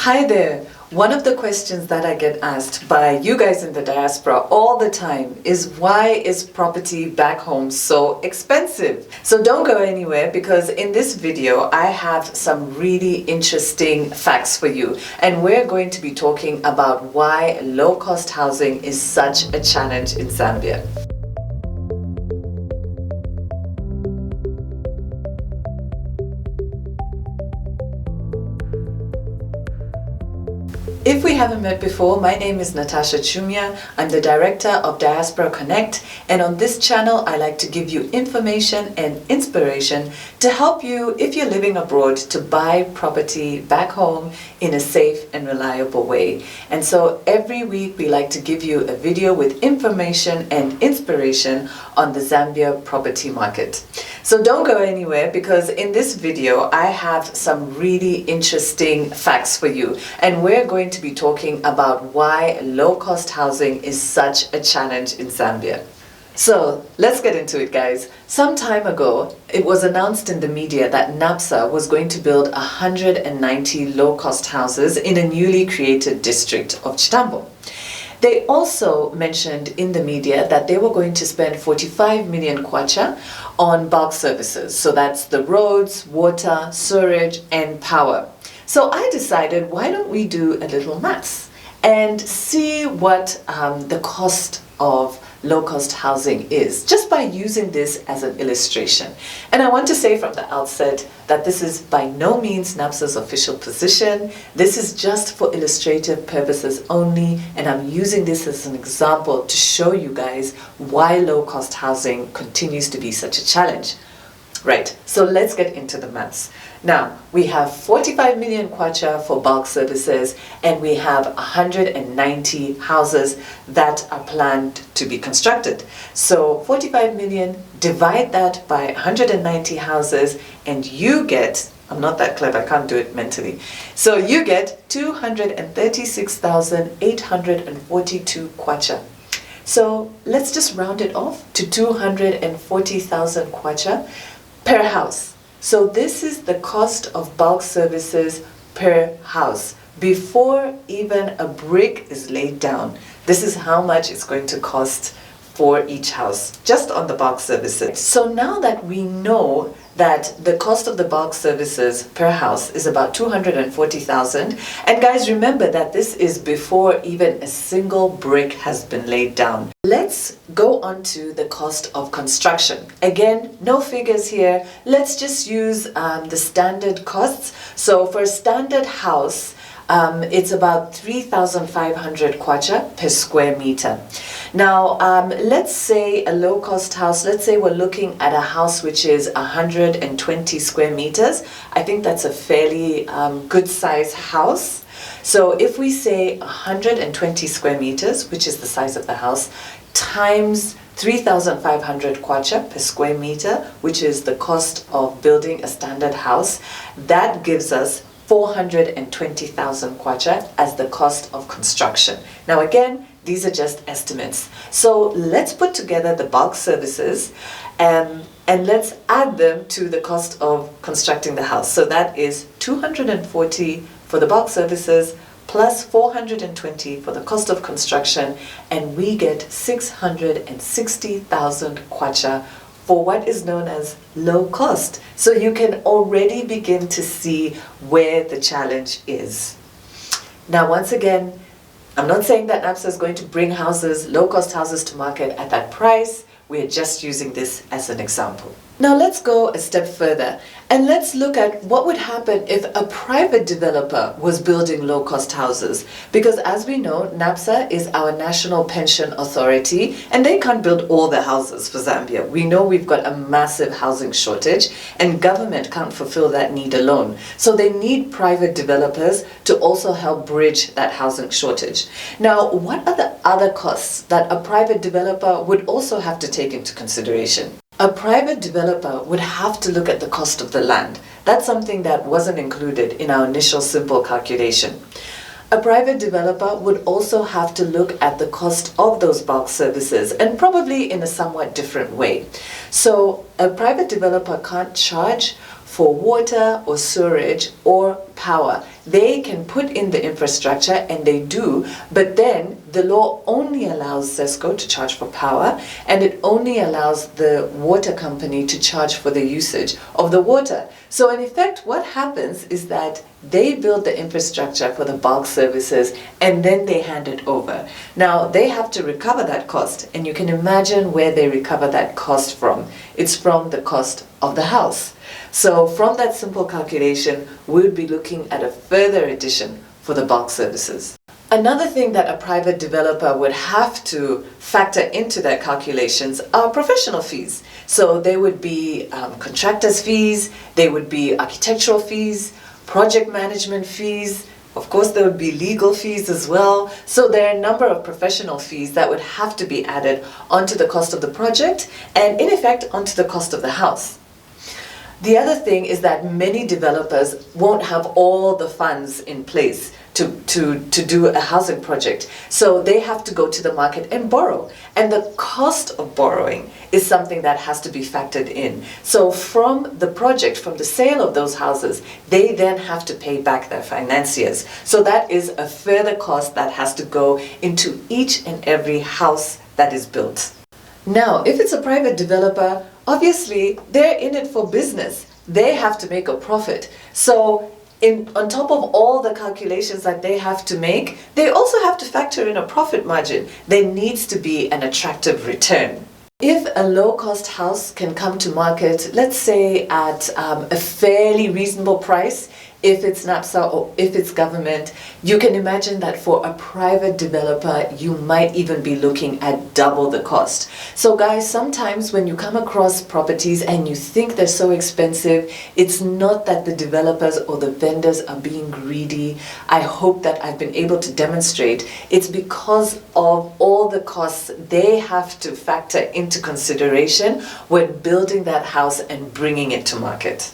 Hi there. One of the questions that I get asked by you guys in the diaspora all the time is, why is property back home so expensive? So don't go anywhere, because in this video I have some really interesting facts for you, and we're going to be talking about why low-cost housing is such a challenge in Zambia. If we haven't met before, my name is Natasha Chumia. I'm the director of Diaspora Connect, and on this channel I like to give you information and inspiration to help you, if you're living abroad, to buy property back home in a safe and reliable way. And so every week we like to give you a video with information and inspiration on the Zambia property market. So don't go anywhere, because in this video I have some really interesting facts for you, and we're going to be talking about why low-cost housing is such a challenge in Zambia. So let's get into it, guys. Some time ago, it was announced in the media that NAPSA was going to build 190 low-cost houses in a newly created district of Chitambo. They also mentioned in the media that they were going to spend 45 million kwacha on bulk services. So that's the roads, water, sewerage, and power. So I decided, why don't we do a little maths and see what the cost of low-cost housing is, just by using this as an illustration. And I want to say from the outset that this is by no means NAPSA's official position. This is just for illustrative purposes only, and I'm using this as an example to show you guys why low-cost housing continues to be such a challenge. Right, so let's get into the maths. Now, we have 45 million kwacha for bulk services, and we have 190 houses that are planned to be constructed. So 45 million, divide that by 190 houses, and you get, I'm not that clever, I can't do it mentally. So you get 236,842 kwacha. So let's just round it off to 240,000 kwacha per house. So this is the cost of bulk services per house before even a brick is laid down. This is how much it's going to cost for each house, just on the bulk services. So now that we know that the cost of the bulk services per house is about 240,000, and guys, remember that this is before even a single brick has been laid down. Let's go on to the cost of construction. Again, no figures here. Let's just use the standard costs. So for a standard house, it's about 3,500 kwacha per square meter. Now, let's say a low-cost house, let's say we're looking at a house which is 120 square meters. I think that's a fairly good size house. So if we say 120 square meters, which is the size of the house, times 3,500 kwacha per square meter, which is the cost of building a standard house, that gives us 420,000 kwacha as the cost of construction. Now again, these are just estimates. So let's put together the bulk services and let's add them to the cost of constructing the house. So that is 240 for the bulk services plus 420 for the cost of construction, and we get 660,000 kwacha for what is known as low cost. So you can already begin to see where the challenge is. Now, once again, I'm not saying that NAPSA is going to bring houses, low-cost houses to market at that price. We're just using this as an example. Now let's go a step further and let's look at what would happen if a private developer was building low-cost houses. Because as we know, NAPSA is our national pension authority, and they can't build all the houses for Zambia. We know we've got a massive housing shortage, and government can't fulfill that need alone. So they need private developers to also help bridge that housing shortage. Now, what are the other costs that a private developer would also have to take into consideration? A private developer would have to look at the cost of the land. That's something that wasn't included in our initial simple calculation. A private developer would also have to look at the cost of those bulk services, and probably in a somewhat different way. So a private developer can't charge for water or sewerage or power. they can put in the infrastructure, and they do, but then the law only allows ZESCO to charge for power, and it only allows the water company to charge for the usage of the water. So in effect, what happens is that they build the infrastructure for the bulk services, and then they hand it over. Now, they have to recover that cost, and you can imagine where they recover that cost from. It's from the cost of the house. So from that simple calculation, we'll be looking at a further addition for the bulk services. Another thing that a private developer would have to factor into their calculations are professional fees. So they would be contractors' fees, they would be architectural fees, project management fees. Of course, there would be legal fees as well. So there are a number of professional fees that would have to be added onto the cost of the project and, in effect, onto the cost of the house. The other thing is that many developers won't have all the funds in place to do a housing project. So they have to go to the market and borrow. And the cost of borrowing is something that has to be factored in. So from the project, from the sale of those houses, they then have to pay back their financiers. So that is a further cost that has to go into each and every house that is built. Now, if it's a private developer, obviously they're in it for business. They have to make a profit. So on top of all the calculations that they have to make, they also have to factor in a profit margin. There needs to be an attractive return. If a low-cost house can come to market, let's say at a fairly reasonable price, if it's NAPSA or if it's government, you can imagine that for a private developer, you might even be looking at double the cost. So guys, sometimes when you come across properties and you think they're so expensive, it's not that the developers or the vendors are being greedy. I hope that I've been able to demonstrate it's because of all the costs they have to factor into consideration when building that house and bringing it to market.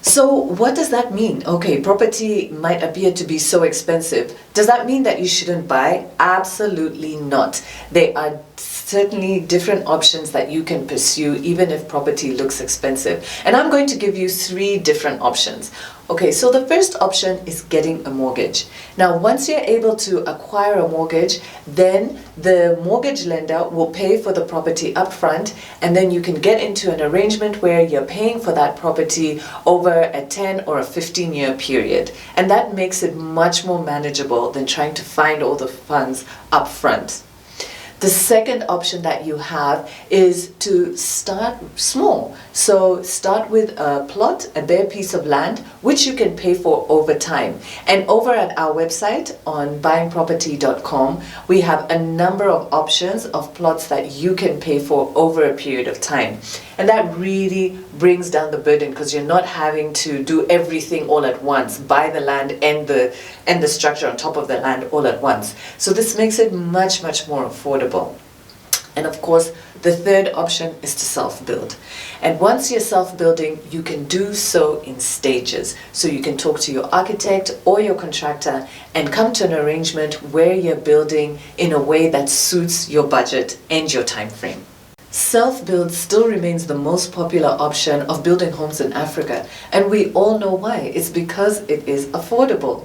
So what does that mean? Okay, property might appear to be so expensive. Does that mean that you shouldn't buy? Absolutely not. There are certainly different options that you can pursue even if property looks expensive. And I'm going to give you 3 different options. Okay, so the first option is getting a mortgage. Now, once you're able to acquire a mortgage, then the mortgage lender will pay for the property upfront, and then you can get into an arrangement where you're paying for that property over a 10 or a 15-year period. And that makes it much more manageable than trying to find all the funds upfront. The second option that you have is to start small. So start with a plot, a bare piece of land, which you can pay for over time. And over at our website on buyingproperty.com, we have a number of options of plots that you can pay for over a period of time. And that really brings down the burden because you're not having to do everything all at once, buy the land and the structure on top of the land all at once. So this makes it much, much more affordable. And of course, the third option is to self-build. And once you're self-building, you can do so in stages. So you can talk to your architect or your contractor and come to an arrangement where you're building in a way that suits your budget and your time frame. Self-build still remains the most popular option of building homes in Africa, and we all know why. It's because it is affordable.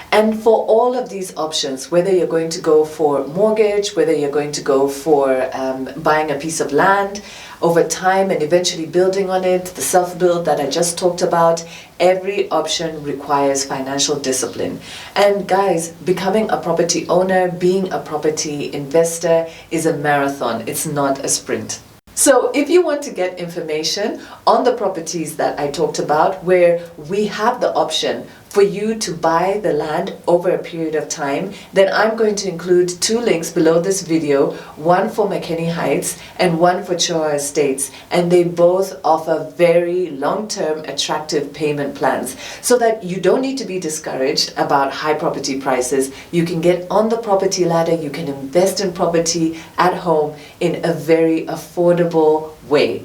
And for all of these options, whether you're going to go for mortgage, whether you're going to go for buying a piece of land over time and eventually building on it, the self-build that I just talked about, every option requires financial discipline. And guys, becoming a property owner, being a property investor is a marathon. It's not a sprint. So if you want to get information on the properties that I talked about, where we have the option for you to buy the land over a period of time, then I'm going to include 2 links below this video, one for McKinney Heights and one for Choa Estates, and they both offer very long-term attractive payment plans so that you don't need to be discouraged about high property prices. You can get on the property ladder, you can invest in property at home in a very affordable way.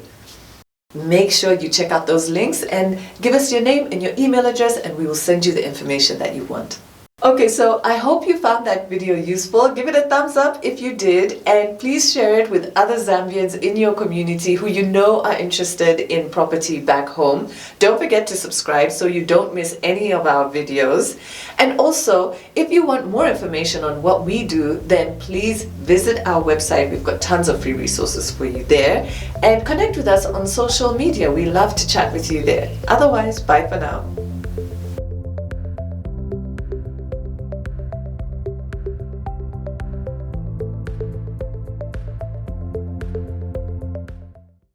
Make sure you check out those links and give us your name and your email address, and we will send you the information that you want. Okay, so I hope you found that video useful. Give it a thumbs up if you did, and please share it with other Zambians in your community who you know are interested in property back home. Don't forget to subscribe so you don't miss any of our videos. And also, if you want more information on what we do, then please visit our website. We've got tons of free resources for you there. And connect with us on social media. We love to chat with you there. Otherwise, bye for now.